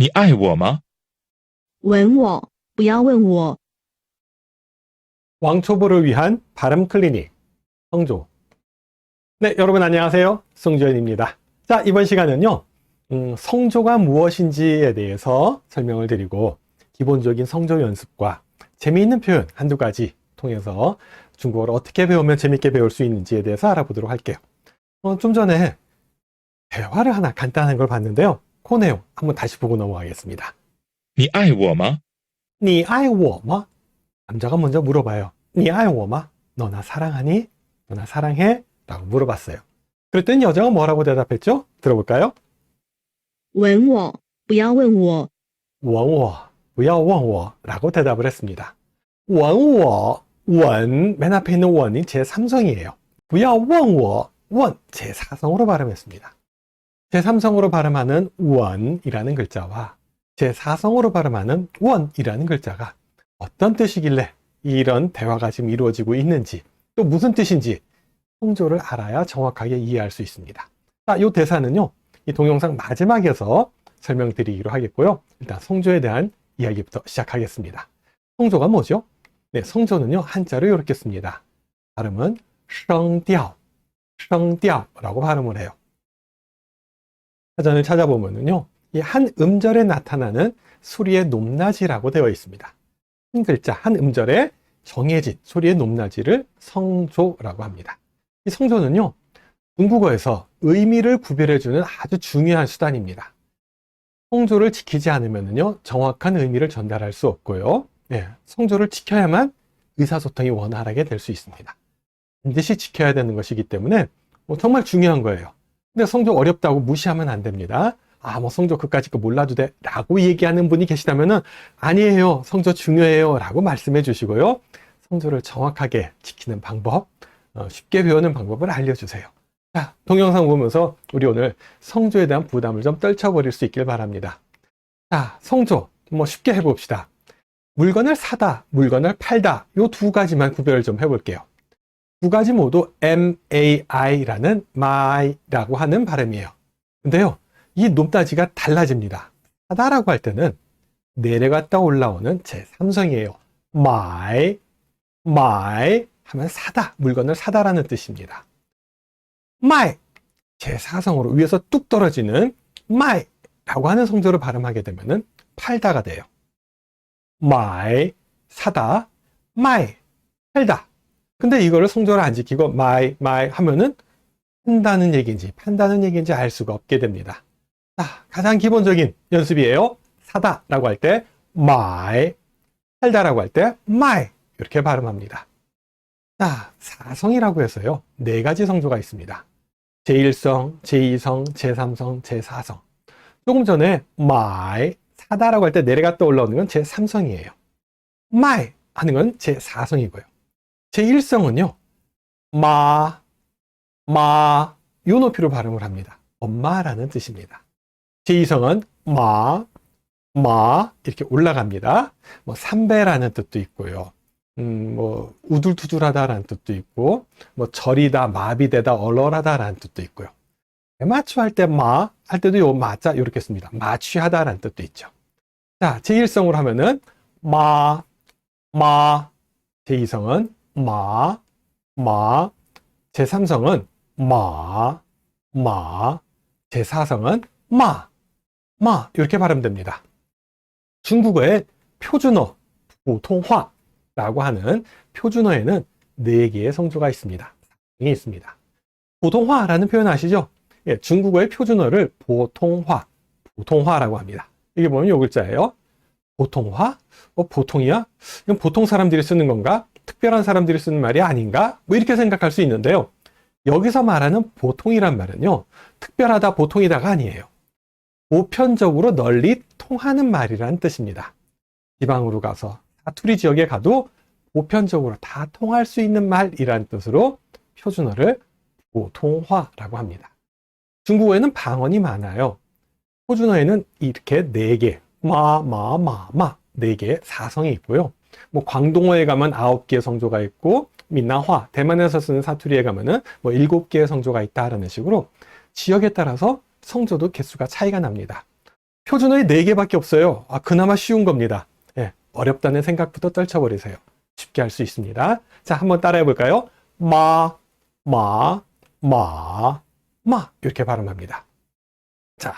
你爱我吗？吻我，不要问我。 왕초보를 위한 발음 클리닉 성조. 네, 여러분 안녕하세요. 송주현입니다. 자, 이번 시간은요, 성조가 무엇인지에 대해서 설명을 드리고 기본적인 성조 연습과 재미있는 표현 한두 가지 통해서 중국어를 어떻게 배우면 재밌게 배울 수 있는지에 대해서 알아보도록 할게요. 좀 전에 대화를 하나 간단한 걸 봤는데요. 그 내용 한번 다시 보고 넘어가겠습니다. 你爱我吗？你爱我吗? 남자가 먼저 물어봐요. 你爱我吗? 너 나 사랑하니? 너 나 사랑해? 라고 물어봤어요. 그랬더니 여자가 뭐라고 대답했죠? 들어볼까요? 吻我，不要问我。吻我不要问我 라고 대답을 했습니다. 吻我 원, 맨 앞에 있는 원이 제3성이에요. 不要问我 원, 제4성으로 발음했습니다. 제3성으로 발음하는 원이라는 글자와 제4성으로 발음하는 원이라는 글자가 어떤 뜻이길래 이런 대화가 지금 이루어지고 있는지 또 무슨 뜻인지 성조를 알아야 정확하게 이해할 수 있습니다. 자, 이 대사는요, 이 동영상 마지막에서 설명드리기로 하겠고요. 일단 성조에 대한 이야기부터 시작하겠습니다. 성조가 뭐죠? 네, 성조는요, 한자로 이렇게 씁니다. 발음은 声调, 声调라고 발음을 해요. 사전을 찾아보면요, 이 한 음절에 나타나는 소리의 높낮이라고 되어 있습니다. 한 글자, 한 음절에 정해진 소리의 높낮이를 성조라고 합니다. 이 성조는요, 중국어에서 의미를 구별해주는 아주 중요한 수단입니다. 성조를 지키지 않으면요, 정확한 의미를 전달할 수 없고요. 네, 성조를 지켜야만 의사소통이 원활하게 될 수 있습니다. 반드시 지켜야 되는 것이기 때문에 정말 중요한 거예요. 근데 성조 어렵다고 무시하면 안 됩니다. 성조 그까짓 거 몰라도 돼 라고 얘기하는 분이 계시다면은 아니에요, 성조 중요해요 라고 말씀해 주시고요, 성조를 정확하게 지키는 방법, 쉽게 배우는 방법을 알려주세요. 자, 동영상 보면서 우리 오늘 성조에 대한 부담을 좀 떨쳐버릴 수 있길 바랍니다. 자, 성조 쉽게 해봅시다. 물건을 사다, 물건을 팔다, 요 두 가지만 구별을 좀 해볼게요. 두 가지 모두 MAI라는 my라고 하는 발음이에요. 근데요, 이 높낮이가 달라집니다. 사다라고 할 때는 내려갔다 올라오는 제3성이에요. my 하면 사다, 물건을 사다라는 뜻입니다. my, 제4성으로 위에서 뚝 떨어지는 my라고 하는 성조를 발음하게 되면은 팔다가 돼요. my, 사다, my, 팔다. 근데 이거를 성조를 안 지키고 my 하면은 판다는 얘기인지 판다는 얘기인지 알 수가 없게 됩니다. 자, 가장 기본적인 연습이에요. 사다라고 할 때 my, 팔다라고 할 때 my 이렇게 발음합니다. 자, 사성이라고 해서요, 네 가지 성조가 있습니다. 제1성, 제2성, 제3성, 제4성. 조금 전에 my, 사다라고 할 때 내려갔다 올라오는 건 제3성이에요. my 하는 건 제4성이고요. 제1성은요, 마, 요 높이로 발음을 합니다. 엄마라는 뜻입니다. 제2성은 이렇게 올라갑니다. 삼배라는 뜻도 있고요. 우둘투둘하다라는 뜻도 있고, 절이다, 마비되다, 얼얼하다라는 뜻도 있고요. 마취할 때 할 때도 요 마자 이렇게 씁니다. 마취하다라는 뜻도 있죠. 자, 제1성으로 하면은 마, 제2성은 마, 제3성은 마, 제4성은 마 이렇게 발음됩니다. 중국어의 표준어, 보통화라고 하는 표준어에는 4개의 성조가 있습니다. 있습니다. 보통화라는 표현 아시죠? 예, 중국어의 표준어를 보통화라고 합니다. 이게 보면 요 글자예요. 보통화? 보통이야? 이건 보통 사람들이 쓰는 건가? 특별한 사람들이 쓰는 말이 아닌가? 이렇게 생각할 수 있는데요. 여기서 말하는 보통이란 말은요, 특별하다, 보통이다가 아니에요. 보편적으로 널리 통하는 말이라는 뜻입니다. 지방으로 가서 사투리 지역에 가도 보편적으로 다 통할 수 있는 말이라는 뜻으로 표준어를 보통화라고 합니다. 중국어에는 방언이 많아요. 표준어에는 이렇게 4개, 4개의 사성이 있고요. 광동어에 가면 9개의 성조가 있고, 민나화, 대만에서 쓰는 사투리에 가면은 7개의 성조가 있다라는 식으로 지역에 따라서 성조도 개수가 차이가 납니다. 표준어에 4개밖에 없어요. 그나마 쉬운 겁니다. 예, 어렵다는 생각부터 떨쳐버리세요. 쉽게 할 수 있습니다. 자, 한번 따라해 볼까요? 마, 마, 마, 마. 이렇게 발음합니다. 자,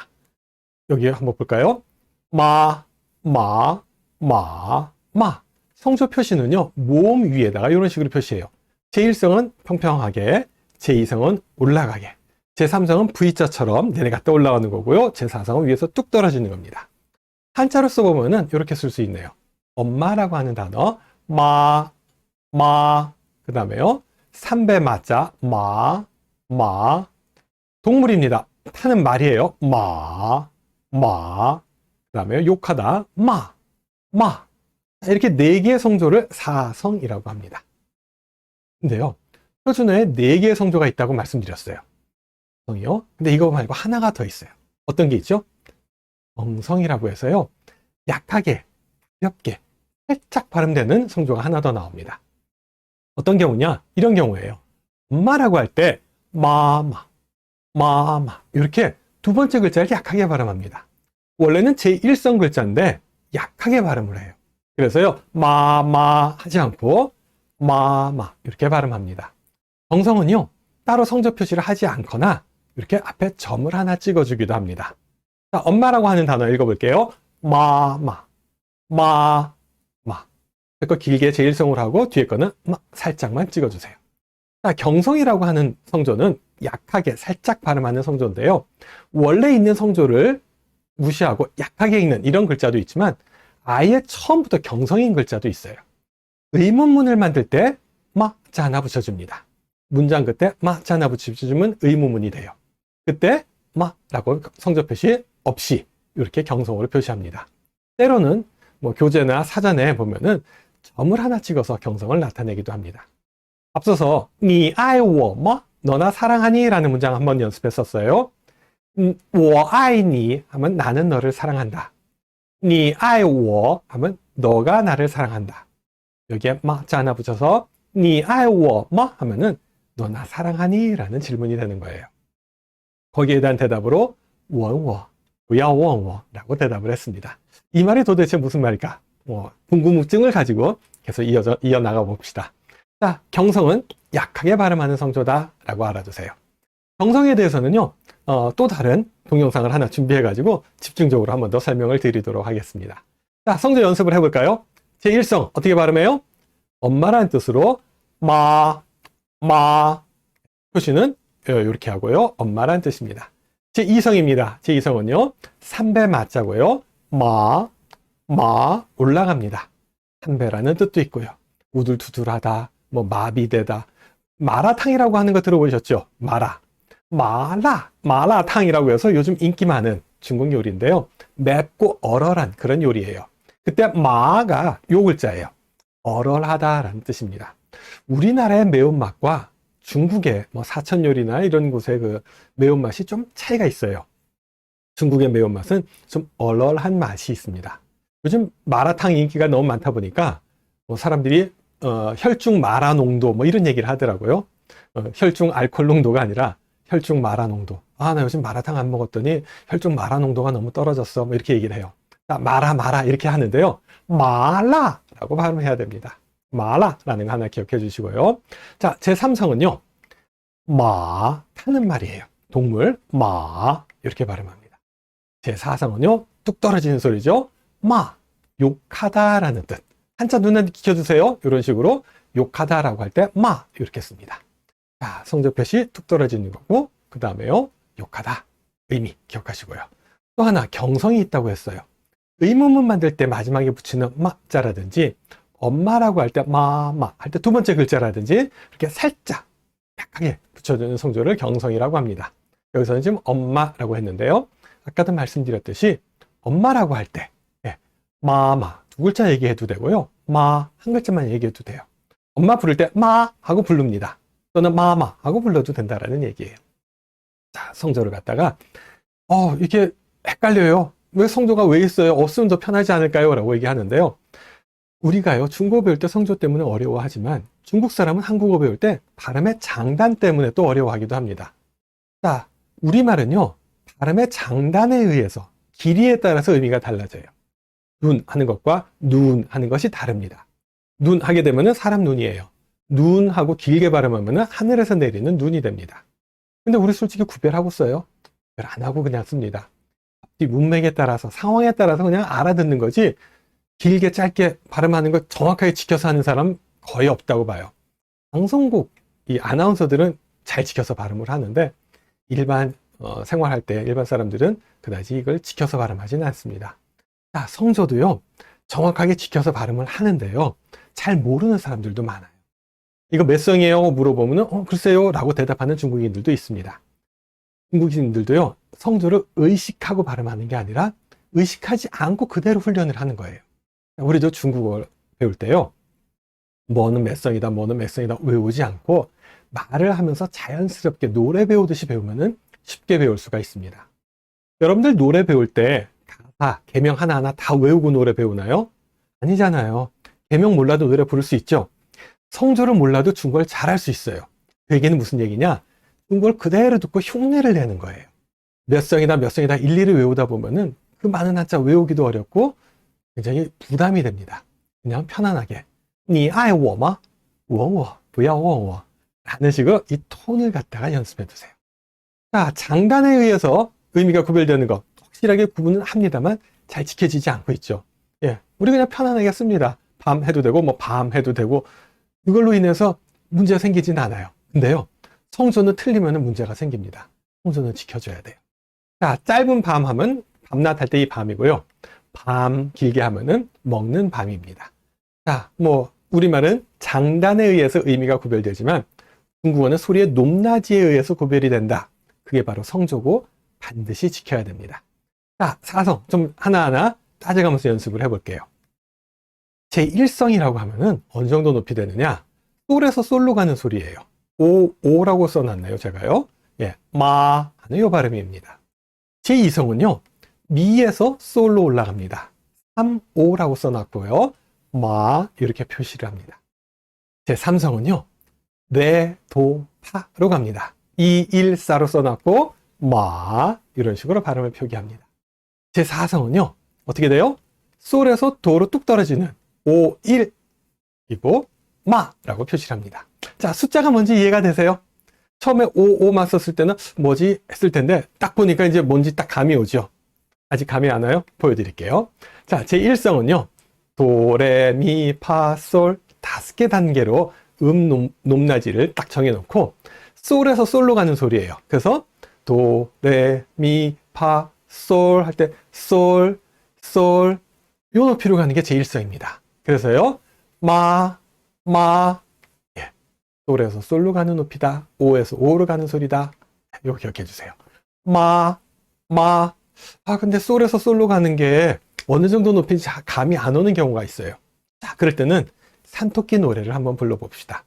여기 한번 볼까요? 마, 마, 마, 마. 성조 표시는요, 모음 위에다가 이런 식으로 표시해요. 제1성은 평평하게, 제2성은 올라가게, 제3성은 V자처럼 내려갔다 올라가는 거고요. 제4성은 위에서 뚝 떨어지는 겁니다. 한자로 써보면은 이렇게 쓸 수 있네요. 엄마라고 하는 단어, 마, 마, 그 다음에요. 삼배 마자, 마, 마. 동물입니다. 타는 말이에요. 마, 마. 그 다음에 욕하다, 마, 마. 이렇게 4개의 성조를 사성이라고 합니다. 근데요, 표준어에 4개의 성조가 있다고 말씀드렸어요. 성이요. 근데 이거 말고 하나가 더 있어요. 어떤 게 있죠? 정성이라고 해서요, 약하게, 가볍게, 살짝 발음되는 성조가 하나 더 나옵니다. 어떤 경우냐? 이런 경우예요. 엄마라고 할 때 마마, 마마 이렇게 두 번째 글자를 약하게 발음합니다. 원래는 제1성 글자인데 약하게 발음을 해요. 그래서요, 마마 하지 않고 마마 이렇게 발음합니다. 정성은요, 따로 성조 표시를 하지 않거나 이렇게 앞에 점을 하나 찍어주기도 합니다. 자, 엄마라고 하는 단어 읽어볼게요. 마마, 마, 마. 거 길게 제1성으로 하고 뒤에 거는 살짝만 찍어주세요. 자, 경성이라고 하는 성조는 약하게 살짝 발음하는 성조인데요. 원래 있는 성조를 무시하고 약하게 읽는 이런 글자도 있지만 아예 처음부터 경성인 글자도 있어요. 의문문을 만들 때 자 하나 붙여줍니다. 문장 끝에 자 하나 붙여주면 의문문이 돼요. 그때 라고 성조 표시 없이 이렇게 경성으로 표시합니다. 때로는 교재나 사전에 보면은 점을 하나 찍어서 경성을 나타내기도 합니다. 앞서서 니爱我吗? 너나 사랑하니? 라는 문장 한번 연습했었어요. 我爱你 하면 나는 너를 사랑한다. 니爱我 하면 너가 나를 사랑한다. 여기에 자 하나 붙여서 니爱我吗? 하면은 너나 사랑하니? 라는 질문이 되는 거예요. 거기에 대한 대답으로 问我不要问我 라고 대답을 했습니다. 이 말이 도대체 무슨 말일까? 궁금증을 가지고 계속 이어나가 봅시다. 자, 경성은 약하게 발음하는 성조다 라고 알아두세요. 경성에 대해서는요, 또 다른 동영상을 하나 준비해가지고 집중적으로 한 번 더 설명을 드리도록 하겠습니다. 자, 성조 연습을 해볼까요? 제1성 어떻게 발음해요? 엄마라는 뜻으로 마, 표시는 이렇게 하고요. 엄마라는 뜻입니다. 제2성입니다. 제2성은요, 삼배 마자고요. 마, 올라갑니다. 삼배라는 뜻도 있고요. 우둘투둘하다, 마비되다. 마라탕이라고 하는 거 들어보셨죠? 마라탕이라고 해서 요즘 인기 많은 중국 요리인데요. 맵고 얼얼한 그런 요리예요. 그때 마가 요 글자예요. 얼얼하다라는 뜻입니다. 우리나라의 매운맛과 중국의 사천 요리나 이런 곳의 그 매운맛이 좀 차이가 있어요. 중국의 매운맛은 좀 얼얼한 맛이 있습니다. 요즘 마라탕 인기가 너무 많다 보니까 사람들이 혈중 마라 농도 이런 얘기를 하더라고요. 혈중 알코올 농도가 아니라 혈중 마라 농도. 나 요즘 마라탕 안 먹었더니 혈중 마라 농도가 너무 떨어졌어. 이렇게 얘기를 해요. 자, 마라 이렇게 하는데요. 마라라고 발음해야 됩니다. 마라라는 거 하나 기억해 주시고요. 자, 제3성은요. 타는 말이에요. 동물 이렇게 발음합니다. 제4성은요. 뚝 떨어지는 소리죠. 욕하다라는 뜻. 한자 눈에 익혀주세요. 이런 식으로 욕하다라고 할 때 이렇게 씁니다. 자, 성조 표시 뚝 떨어지는 거고, 그 다음에요, 욕하다 의미 기억하시고요. 또 하나 경성이 있다고 했어요. 의문문 만들 때 마지막에 붙이는 자라든지 엄마라고 할 때 할 때 두 번째 글자라든지 이렇게 살짝 약하게 붙여주는 성조를 경성이라고 합니다. 여기서는 지금 엄마라고 했는데요. 아까도 말씀드렸듯이 엄마라고 할 때 두 글자 얘기해도 되고요. 한 글자만 얘기해도 돼요. 엄마 부를 때 하고 부릅니다. 또는 마마 하고 불러도 된다라는 얘기예요. 자, 성조를 갖다가 이게 헷갈려요. 왜 성조가 왜 있어요? 없으면 더 편하지 않을까요? 라고 얘기하는데요. 우리가요, 중국어 배울 때 성조 때문에 어려워하지만 중국 사람은 한국어 배울 때 발음의 장단 때문에 또 어려워하기도 합니다. 자, 우리말은요, 발음의 장단에 의해서 길이에 따라서 의미가 달라져요. 눈 하는 것과 눈 하는 것이 다릅니다. 눈 하게 되면 사람 눈이에요. 눈하고 길게 발음하면 하늘에서 내리는 눈이 됩니다. 근데 우리 솔직히 구별하고 써요? 구별 안 하고 그냥 씁니다. 앞뒤 문맥에 따라서, 상황에 따라서 그냥 알아듣는 거지, 길게 짧게 발음하는 거 정확하게 지켜서 하는 사람 거의 없다고 봐요. 방송국 이 아나운서들은 잘 지켜서 발음을 하는데, 일반 생활할 때 일반 사람들은 그다지 이걸 지켜서 발음하지는 않습니다. 자, 성조도요, 정확하게 지켜서 발음을 하는데요, 잘 모르는 사람들도 많아요. 이거 몇 성이에요? 물어보면 글쎄요 라고 대답하는 중국인들도 있습니다. 중국인들도요, 성조를 의식하고 발음하는 게 아니라 의식하지 않고 그대로 훈련을 하는 거예요. 우리도 중국어 배울 때요, 뭐는 몇 성이다, 뭐는 몇 성이다 외우지 않고 말을 하면서 자연스럽게 노래 배우듯이 배우면은 쉽게 배울 수가 있습니다. 여러분들 노래 배울 때 가사, 계명 하나하나 다 외우고 노래 배우나요? 아니잖아요. 계명 몰라도 노래 부를 수 있죠. 성조를 몰라도 중국어를 잘할 수 있어요. 그 얘기는 무슨 얘기냐? 중국어를 그대로 듣고 흉내를 내는 거예요. 몇 성이다 몇 성이다 일일이 외우다 보면은 그 많은 한자 외우기도 어렵고 굉장히 부담이 됩니다. 그냥 편안하게 你爱我吗?问我不要问我 라는 식으로 이 톤을 갖다가 연습해 두세요. 자, 장단에 의해서 의미가 구별되는 것 확실하게 구분은 합니다만 잘 지켜지지 않고 있죠. 예, 우리 그냥 편안하게 씁니다. 밤 해도 되고 뭐 밤 해도 되고 이걸로 인해서 문제가 생기진 않아요. 근데요, 성조는 틀리면 문제가 생깁니다. 성조는 지켜줘야 돼요. 자, 짧은 밤 하면 밤낮 할 때 이 밤이고요. 밤 길게 하면은 먹는 밤입니다. 자, 뭐 우리말은 장단에 의해서 의미가 구별되지만 중국어는 소리의 높낮이에 의해서 구별이 된다. 그게 바로 성조고 반드시 지켜야 됩니다. 자, 사성 좀 하나하나 따져가면서 연습을 해볼게요. 제1성이라고 하면은 어느 정도 높이 되느냐? 솔에서 솔로 가는 소리예요. 오라고 써놨나요, 제가요? 예, 마 하는 요 발음입니다. 제2성은요, 미에서 솔로 올라갑니다. 3, 5라고 써놨고요. 마 이렇게 표시를 합니다. 제3성은요, 레, 도, 파로 갑니다. 2, 1, 4로 써놨고 마 이런 식으로 발음을 표기합니다. 제4성은요, 어떻게 돼요? 솔에서 도로 뚝 떨어지는 5, 1이고 마라고 표시를 합니다. 자, 숫자가 뭔지 이해가 되세요? 처음에 5, 5만 썼을 때는 뭐지 했을 텐데 딱 보니까 이제 뭔지 딱 감이 오죠. 아직 감이 안 와요? 보여드릴게요. 자, 제1성은요, 도, 레, 미, 파, 솔 5개 단계로 높낮이를 딱 정해놓고 솔에서 솔로 가는 소리예요. 그래서 도, 레, 미, 파, 솔 할 때 솔, 솔 요 높이로 가는 게 제1성입니다. 그래서요, 마, 예, 솔에서 솔로 가는 높이다. 오에서 오로 가는 소리다. 이거 기억해 주세요. 마. 근데 솔에서 솔로 가는 게 어느 정도 높인지 감이 안 오는 경우가 있어요. 자, 그럴 때는 산토끼 노래를 한번 불러봅시다.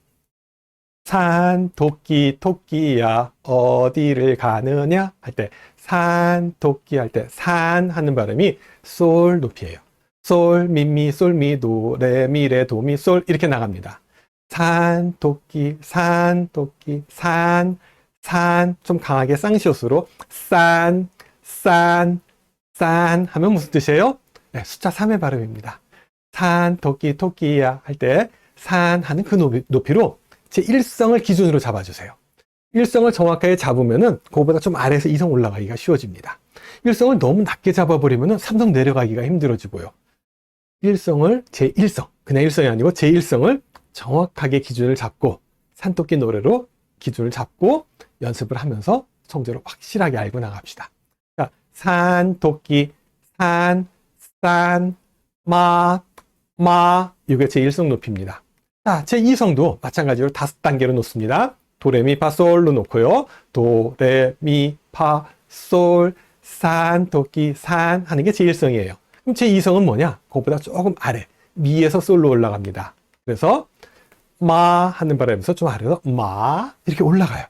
산토끼 토끼야 어디를 가느냐 할 때 산토끼 할 때 산 하는 발음이 솔 높이에요. 솔, 미미, 솔미, 도, 레, 미, 레, 도, 미, 솔 이렇게 나갑니다. 산토끼, 산토끼, 산 좀 강하게 쌍시옷으로 산 하면 무슨 뜻이에요? 네, 숫자 3의 발음입니다. 산토끼, 토끼야 할 때 산 하는 그 높이로 제1성을 기준으로 잡아주세요. 1성을 정확하게 잡으면은 그거보다 좀 아래에서 2성 올라가기가 쉬워집니다. 1성을 너무 낮게 잡아버리면은 3성 내려가기가 힘들어지고요. 1성을 제1성, 그냥 1성이 아니고 제1성을 정확하게 기준을 잡고 산토끼 노래로 기준을 잡고 연습을 하면서 성조를 확실하게 알고 나갑시다. 자, 산토끼, 마, 이게 제1성 높이입니다. 자, 제2성도 마찬가지로 5단계로 놓습니다. 도레미파솔로 놓고요. 도레미파솔 산토끼 산 하는 게 제1성이에요. 그럼 제2성은 뭐냐? 그것보다 조금 아래 미에서 솔로 올라갑니다. 그래서 마 하는 발음에서 좀 아래로 마 이렇게 올라가요.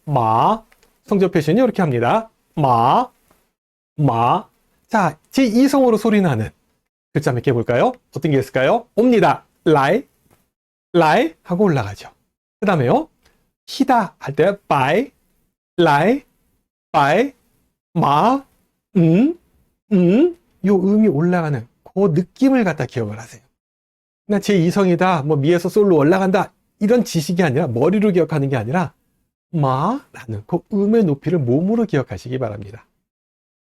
마 성조 표시는 이렇게 합니다. 마. 자, 제2성으로 소리 나는 글자 몇 개 볼까요? 어떤 게 있을까요? 옵니다. 라이 하고 올라가죠. 그 다음에요, 히다 할 때 바이, 라이, 바이, 마, 요 음이 올라가는 그 느낌을 갖다 기억을 하세요. 나 제2성이다, 뭐 미에서 솔로 올라간다, 이런 지식이 아니라, 머리로 기억하는 게 아니라 마라는 그 음의 높이를 몸으로 기억하시기 바랍니다.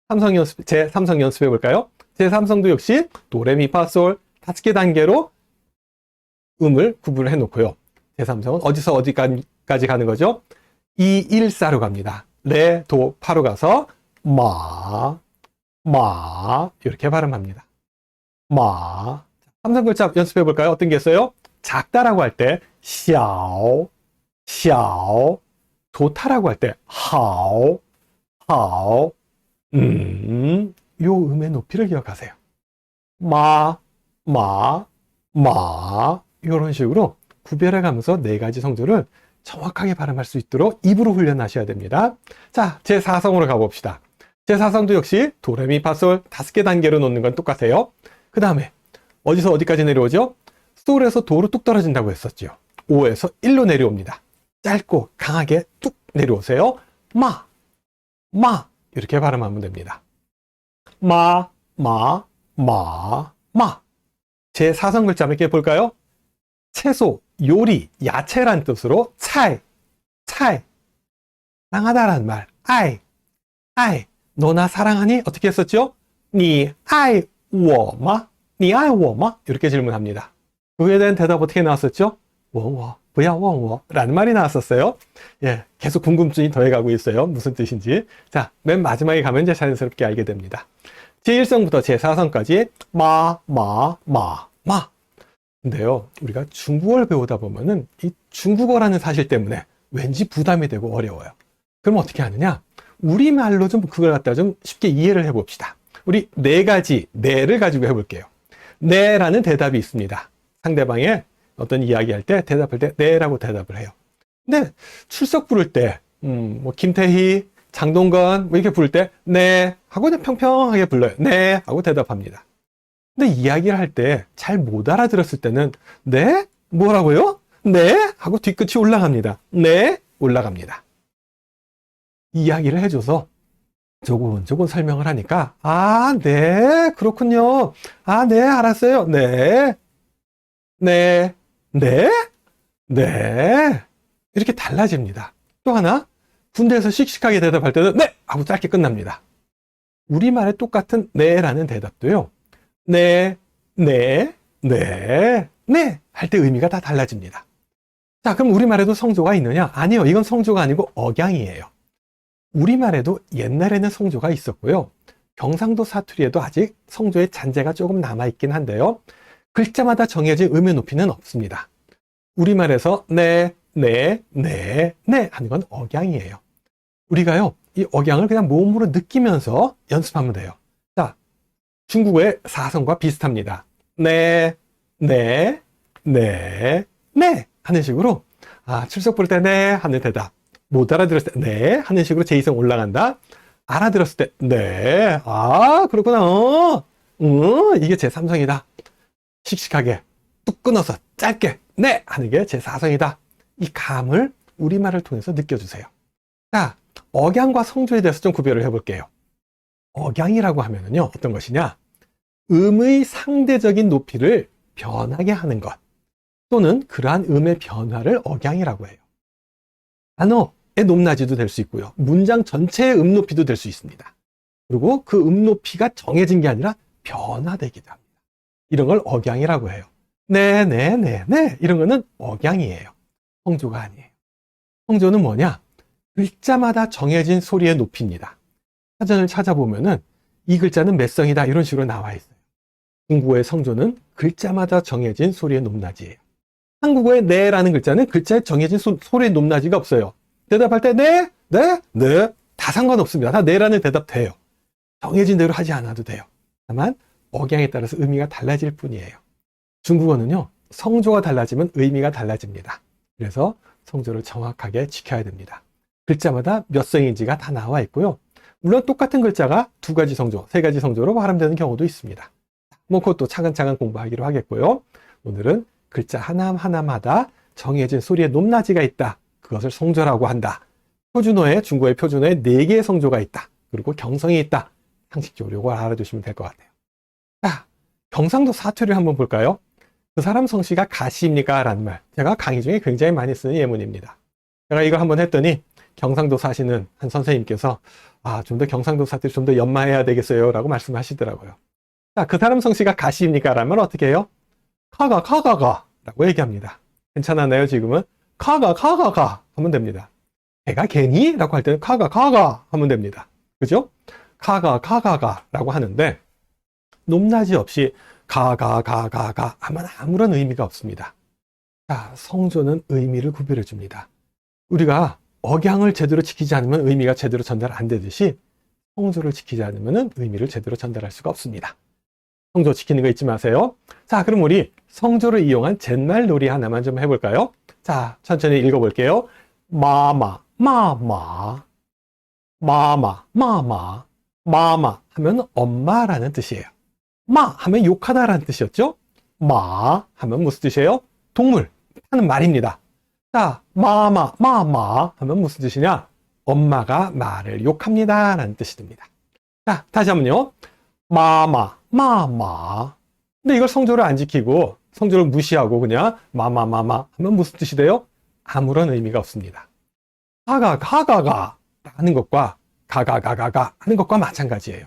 제3성 연습해 볼까요? 제3성도 역시 도레미파솔 5개 단계로 음을 구분을 해 놓고요. 제3성은 어디서 어디까지 가는 거죠? 2, 1, 4로 갑니다. 레, 도, 파로 가서 마 이렇게 발음합니다. 마. 3성 글자 연습해 볼까요? 어떤 게 있어요? 작다라고 할 때 샤오, 좋다라고 할 때 하오, 요 음의 높이를 기억하세요. 이런 식으로 구별해 가면서 4가지 성조를 정확하게 발음할 수 있도록 입으로 훈련하셔야 됩니다. 자, 제4성으로 가봅시다. 제4성도 역시 도레미파솔 5개 단계로 놓는 건 똑같아요. 그 다음에 어디서 어디까지 내려오죠? 솔에서 도로 뚝 떨어진다고 했었죠. 5에서 1로 내려옵니다. 짧고 강하게 뚝 내려오세요. 마 이렇게 발음하면 됩니다. 제4성 글자 몇 개 볼까요? 채소, 요리, 야채란 뜻으로 차이 사랑하다라는 말 아이 너 나 사랑하니? 어떻게 했었죠? 니 아이我吗? 니 아이 我吗? 이렇게 질문합니다. 그에 대한 대답 어떻게 나왔었죠? 问我不要问我라는 말이 나왔었어요. 예, 계속 궁금증이 더해가고 있어요. 무슨 뜻인지. 자, 맨 마지막에 가면 이제 자연스럽게 알게 됩니다. 제1성부터 제4성까지 마. 근데요, 우리가 중국어를 배우다 보면은 이 중국어라는 사실 때문에 왠지 부담이 되고 어려워요. 그럼 어떻게 하느냐? 우리말로 좀 그걸 갖다 좀 쉽게 이해를 해봅시다. 우리 4가지 네를 가지고 해볼게요. 네라는 대답이 있습니다. 상대방의 어떤 이야기할 때 대답할 때 네라고 대답을 해요. 근데 출석 부를 때 뭐 김태희, 장동건 뭐 이렇게 부를 때 네 하고 그냥 평평하게 불러요. 네 하고 대답합니다. 근데 이야기를 할 때 잘 못 알아들었을 때는 네? 뭐라고요? 네? 하고 뒤끝이 올라갑니다. 네? 올라갑니다. 이야기를 해줘서 조금 설명을 하니까 아, 네, 그렇군요. 아, 네, 알았어요. 네. 이렇게 달라집니다. 또 하나, 군대에서 씩씩하게 대답할 때는 네! 하고 짧게 끝납니다. 우리말에 똑같은 네라는 대답도요. 네 할 때 의미가 다 달라집니다. 자, 그럼 우리말에도 성조가 있느냐? 아니요, 이건 성조가 아니고 억양이에요. 우리말에도 옛날에는 성조가 있었고요. 경상도 사투리에도 아직 성조의 잔재가 조금 남아있긴 한데요. 글자마다 정해진 음의 높이는 없습니다. 우리말에서 네 하는 건 억양이에요. 우리가요, 이 억양을 그냥 몸으로 느끼면서 연습하면 돼요. 자, 중국어의 4성과 비슷합니다. 네 하는 식으로 출석 부를 때 네 하는 대답, 못 알아들었을 때 네 하는 식으로 제2성 올라간다. 알아들었을 때 네, 그렇구나. 이게 제3성이다. 씩씩하게 뚝 끊어서 짧게 네 하는 게 제4성이다. 이 감을 우리말을 통해서 느껴주세요. 자, 억양과 성조에 대해서 좀 구별을 해볼게요. 억양이라고 하면은요, 어떤 것이냐? 음의 상대적인 높이를 변하게 하는 것, 또는 그러한 음의 변화를 억양이라고 해요. 단어의 높낮이도 될 수 있고요. 문장 전체의 음 높이도 될 수 있습니다. 그리고 그 음 높이가 정해진 게 아니라 변화되기도 합니다. 이런 걸 억양이라고 해요. 네 이런 거는 억양이에요. 성조가 아니에요. 성조는 뭐냐? 글자마다 정해진 소리의 높이입니다. 사전을 찾아보면은 이 글자는 몇 성이다 이런 식으로 나와 있어요. 중국어의 성조는 글자마다 정해진 소리의 높낮이에요. 한국어의 네라는 글자는 글자에 정해진 소리의 높낮이가 없어요. 대답할 때 네 다 상관없습니다. 다 네라는 대답 돼요. 정해진 대로 하지 않아도 돼요. 다만 억양에 따라서 의미가 달라질 뿐이에요. 중국어는요, 성조가 달라지면 의미가 달라집니다. 그래서 성조를 정확하게 지켜야 됩니다. 글자마다 몇 성인지가 다 나와 있고요. 물론 똑같은 글자가 2가지 성조, 3가지 성조로 발음되는 경우도 있습니다. 뭐 그것도 차근차근 공부하기로 하겠고요. 오늘은 글자 하나하나마다 정해진 소리의 높낮이가 있다. 그것을 성조라고 한다. 중국어의 표준어에 4개의 성조가 있다. 그리고 경성이 있다. 상식적으로 이걸 알아두시면 될 것 같아요. 자, 경상도 사투리를 한번 볼까요? 그 사람 성씨가 가시입니까? 라는 말. 제가 강의 중에 굉장히 많이 쓰는 예문입니다. 제가 이걸 한번 했더니 경상도 사시는 한 선생님께서 좀 더 경상도 사투리 좀 더 연마해야 되겠어요. 라고 말씀하시더라고요. 자, 그 사람 성씨가 가시입니까? 라면 어떻게 해요? 가가 라고 얘기합니다. 괜찮았나요? 지금은? 가가 하면 됩니다. 걔가 걔니? 라고 할 때는 가가 하면 됩니다. 그죠? 가가 라고 하는데 높낮이 없이 가가 하면 아무런 의미가 없습니다. 자, 성조는 의미를 구별해 줍니다. 우리가 억양을 제대로 지키지 않으면 의미가 제대로 전달 안 되듯이 성조를 지키지 않으면 의미를 제대로 전달할 수가 없습니다. 성조 지키는 거 잊지 마세요. 자, 그럼 우리 성조를 이용한 잿말 놀이 하나만 좀 해볼까요? 자, 천천히 읽어볼게요. 마마 하면 엄마라는 뜻이에요. 마 하면 욕하다라는 뜻이었죠? 마 하면 무슨 뜻이에요? 동물 하는 말입니다. 자, 마마 하면 무슨 뜻이냐? 엄마가 말을 욕합니다 라는 뜻이 됩니다. 자, 다시 한번요. 마마 근데 이걸 성조를 안 지키고 성조를 무시하고 그냥 마마 하면 무슨 뜻이 돼요? 아무런 의미가 없습니다. 가가 하는 것과 가가 하는 것과 마찬가지예요.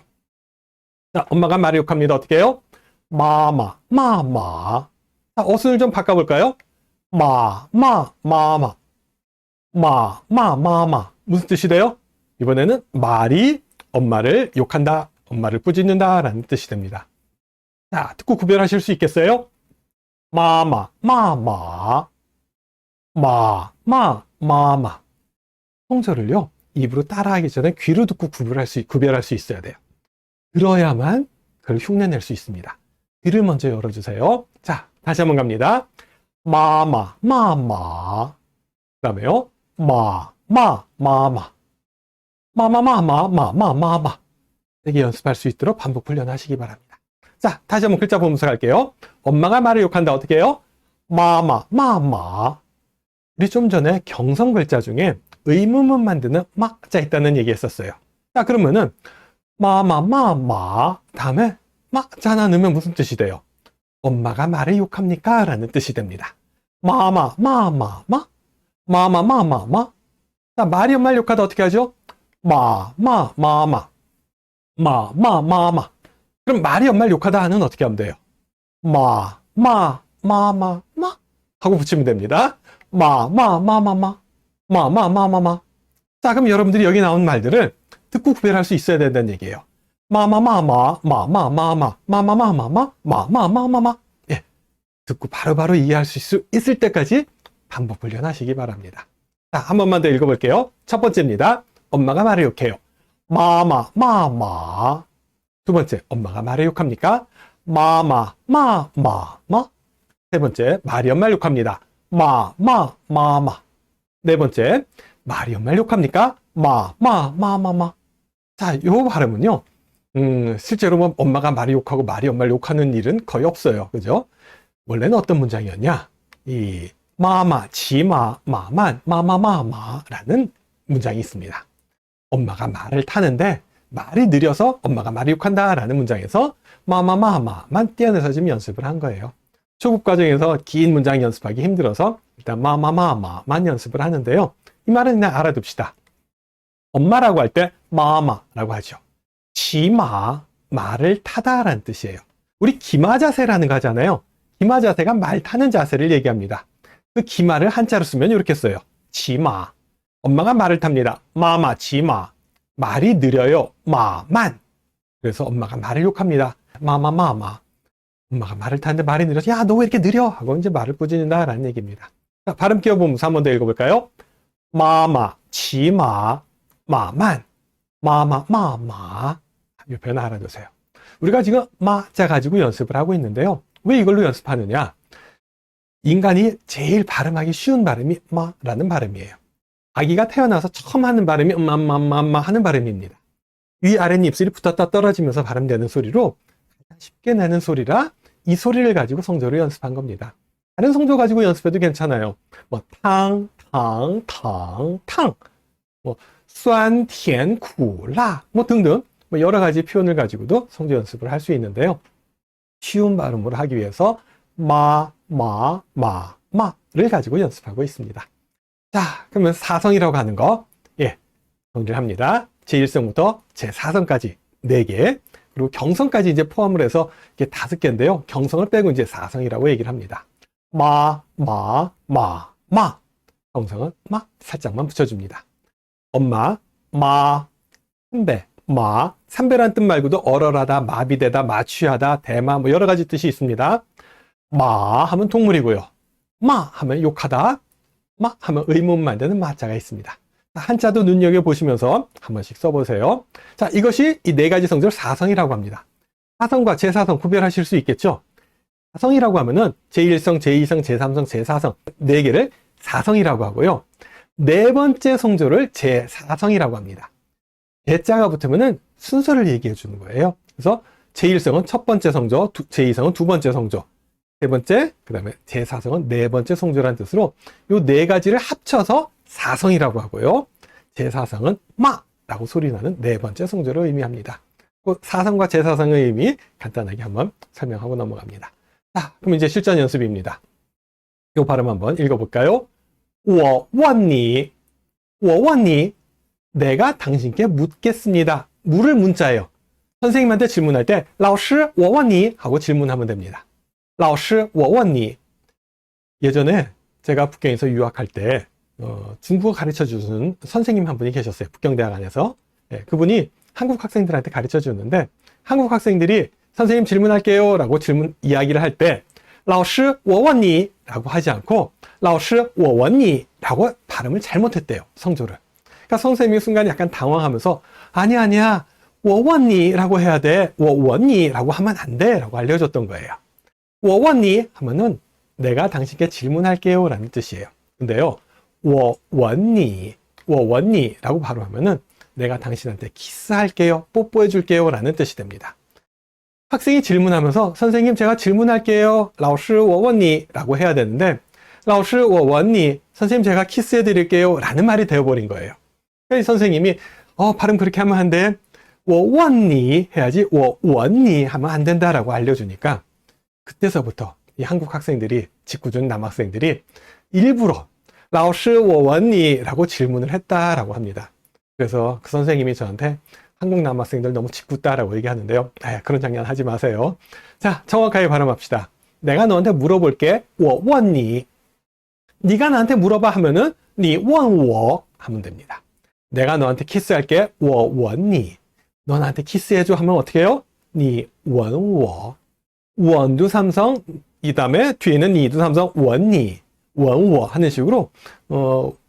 자, 엄마가 말을 욕합니다. 어떻게 해요? 마마 자, 어순을 좀 바꿔볼까요? 마마 무슨 뜻이 돼요? 이번에는 말이 엄마를 욕한다, 엄마를 꾸짖는다 라는 뜻이 됩니다. 자, 듣고 구별하실 수 있겠어요? 마마 성조를요 입으로 따라하기 전에 귀로 듣고 구별할 수 있어야 돼요. 들어야만 그걸 흉내낼 수 있습니다. 귀를 먼저 열어주세요. 자, 다시 한번 갑니다. 마마 그 다음에요 마마마마 되게 연습할 수 있도록 반복 훈련하시기 바랍니다. 자, 다시 한번 글자 보면서 갈게요. 엄마가 말을 욕한다. 어떻게 해요? 마마 우리 좀 전에 경성 글자 중에 의문문 만드는 마자 있다는 얘기 했었어요. 자, 그러면은 마마 다음에 마자 하나 넣으면 무슨 뜻이 돼요? 엄마가 말을 욕합니까? 라는 뜻이 됩니다. 마마 자, 말이 엄마를 욕하다 어떻게 하죠? 마마 그럼 말이 엄마를 욕하다 하는 어떻게 하면 돼요? 마마 하고 붙이면 됩니다. 마마마마마 자, 그럼 여러분들이 여기 나온 말들을 듣고 구별할 수 있어야 된다는 얘기예요. 예, 듣고 바로바로 이해할 수 있을 때까지 반복 훈련하시기 바랍니다. 자, 한 번만 더 읽어볼게요. 첫 번째입니다. 엄마가 말을 욕해요. 마마 두 번째, 엄마가 말을 욕합니까? 마마 세 번째, 말이 엄마를 욕합니다. 마마 네 번째, 말이 엄마를 욕합니까? 마마 자, 요 발음은요 실제로 뭐 엄마가 말이 욕하고 말이 엄마를 욕하는 일은 거의 없어요. 그죠? 원래는 어떤 문장이었냐? 이 마마, 지마, 마만, 마마마마라는 문장이 있습니다. 엄마가 말을 타는데 말이 느려서 엄마가 말이 욕한다라는 문장에서 마마마마만 떼어내서 지금 연습을 한 거예요. 초급 과정에서 긴 문장 연습하기 힘들어서 일단 마마마마만 연습을 하는데요. 이 말은 그냥 알아둡시다. 엄마라고 할 때 마마라고 하죠. 지마, 말을 타다라는 뜻이에요. 우리 기마자세라는 거 하잖아요. 기마자세가 말 타는 자세를 얘기합니다. 그 기마를 한자로 쓰면 이렇게 써요. 지마. 엄마가 말을 탑니다. 마마, 지마. 말이 느려요. 마만. 그래서 엄마가 말을 욕합니다. 마마마마. 엄마가 말을 타는데 말이 느려서 야, 너 왜 이렇게 느려? 하고 이제 말을 꾸짖는다라는 얘기입니다. 자, 발음 끼워보면서 한 번 더 읽어볼까요? 마마, 지마, 마만, 마마마마. 이 표현 알아두세요. 우리가 지금 마자 가지고 연습을 하고 있는데요. 왜 이걸로 연습하느냐? 인간이 제일 발음하기 쉬운 발음이 마라는 발음이에요. 아기가 태어나서 처음 하는 발음이 마마마마 하는 발음입니다. 위 아랫 입술이 붙었다 떨어지면서 발음되는 소리로 쉽게 내는 소리라 이 소리를 가지고 성조를 연습한 겁니다. 다른 성조 가지고 연습해도 괜찮아요. 뭐 탕, 탕, 탕, 탕, 뭐酸, 甜, 苦, 辣, 뭐 등등 뭐 여러 가지 표현을 가지고도 성조 연습을 할 수 있는데요. 쉬운 발음으로 하기 위해서 마를 가지고 연습하고 있습니다. 자, 그러면 사성이라고 하는 거, 정리를 합니다. 제1성부터 제4성까지 4개, 그리고 경성까지 이제 포함을 해서 이게 5개인데요. 경성을 빼고 이제 사성이라고 얘기를 합니다. 마. 경성은 마 살짝만 붙여줍니다. 엄마, 마. 삼배, 마. 삼배란 뜻 말고도 얼얼하다, 마비되다, 마취하다, 대마, 뭐 여러 가지 뜻이 있습니다. 마 하면 동물이고요. 마 하면 욕하다, 마 하면 의문 만드는 마자가 있습니다. 한자도 눈여겨보시면서 한 번씩 써보세요. 자, 이것이 이 4가지 성조를 사성이라고 합니다. 사성과 제4성 구별하실 수 있겠죠? 사성이라고 하면은 제1성, 제2성, 제3성, 제4성 4개를 사성이라고 하고요. 4번째 성조를 제4성이라고 합니다. 제자가 붙으면은 순서를 얘기해 주는 거예요. 그래서 제1성은 첫 번째 성조, 제2성은 두 번째 성조, 세 번째, 그 다음에 제4성은 4번째 성조라는 뜻으로 이 4가지를 합쳐서 사성이라고 하고요. 제4성은 마라고 소리나는 4번째 성조를 의미합니다. 사성과 제4성의 의미 간단하게 한번 설명하고 넘어갑니다. 자, 그럼 이제 실전 연습입니다. 이 발음 한번 읽어볼까요? 我问你 내가 당신께 묻겠습니다. 물을 문자예요. 선생님한테 질문할 때 老师我问你 하고 질문하면 됩니다. 老师我问你 예전에 제가 북경에서 유학할 때 중국어 가르쳐 주는 선생님 한 분이 계셨어요. 북경대학 안에서. 그분이 한국 학생들한테 가르쳐 주는데 한국 학생들이 선생님 질문할게요 라고 질문 이야기를 할 때 老师我问你 라고 하지 않고 老师我问你 라고 발음을 잘못했대요. 성조를. 그러니까 선생님이 순간 약간 당황하면서 아니야 我问你 라고 해야 돼. 我问你 라고 하면 안 돼 라고 알려줬던 거예요. 我问你 하면은 내가 당신께 질문할게요 라는 뜻이에요. 근데요 我问你 라고 바로 하면은 내가 당신한테 키스할게요, 뽀뽀해줄게요 라는 뜻이 됩니다. 학생이 질문하면서 선생님 제가 질문할게요, 老师我问你 라고 해야 되는데 老师我问你 선생님 제가 키스해드릴게요 라는 말이 되어버린 거예요. 그래서 선생님이 발음 그렇게 하면 안 돼, 我问你 해야지 我问你 하면 안 된다라고 알려주니까 그때서부터 이 한국 학생들이, 직구준 남학생들이 일부러 老师我问你 라고 질문을 했다라고 합니다. 그래서 그 선생님이 저한테 한국 남학생들 너무 짓궂다라고 얘기하는데요. 그런 장난 하지 마세요. 자, 정확하게 발음합시다. 내가 너한테 물어볼게. 我问你 네가 나한테 물어봐 하면은 你问我 하면 됩니다. 내가 너한테 키스할게. 我问你 너 나한테 키스해줘 하면 어떻게 해요? 你问我 원두 삼성, 이 다음에 뒤에는 니두 삼성, 问你 问我 하는 식으로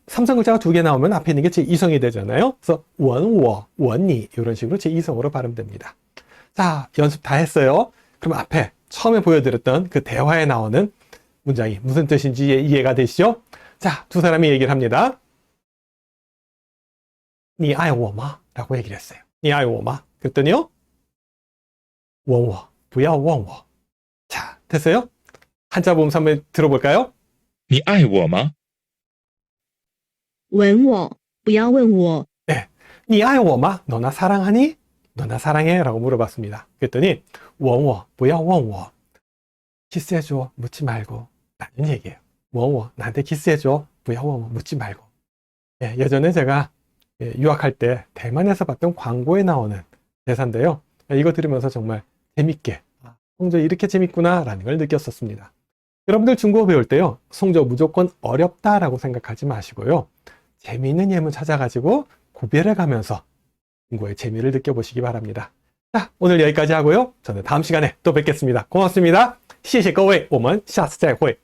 삼성 글자가 2개 나오면 앞에 있는 게 제2성이 되잖아요. 그래서 问我, 问你 이런 식으로 제2성으로 발음됩니다. 자, 연습 다 했어요. 그럼 앞에 처음에 보여드렸던 그 대화에 나오는 문장이 무슨 뜻인지 이해가 되시죠? 자, 두 사람이 얘기를 합니다. 你爱我吗? 라고 얘기를 했어요. 你爱我吗? 그랬더니요. 问我不要问我. 자, 됐어요? 한자 보면서 한번 들어볼까요? 你爱我吗?吻我，不要问我。 네. 你爱我吗? 너 나 사랑하니? 너 나 사랑해? 라고 물어봤습니다. 그랬더니 问我不要问我. 키스해줘. 묻지 말고. 라는 얘기예요. 问我 나한테 키스해줘. 不要问我 묻지 말고. 예전에 제가 유학할 때 대만에서 봤던 광고에 나오는 대사인데요. 이거 들으면서 정말 재밌게 성조 이렇게 재밌구나 라는 걸 느꼈었습니다. 여러분들 중국어 배울 때요, 성조 무조건 어렵다라고 생각하지 마시고요, 재미있는 예문 찾아가지고 구별해 가면서 중국어의 재미를 느껴보시기 바랍니다. 자, 오늘 여기까지 하고요, 저는 다음 시간에 또 뵙겠습니다. 고맙습니다. 谢谢各位，我们下次再会。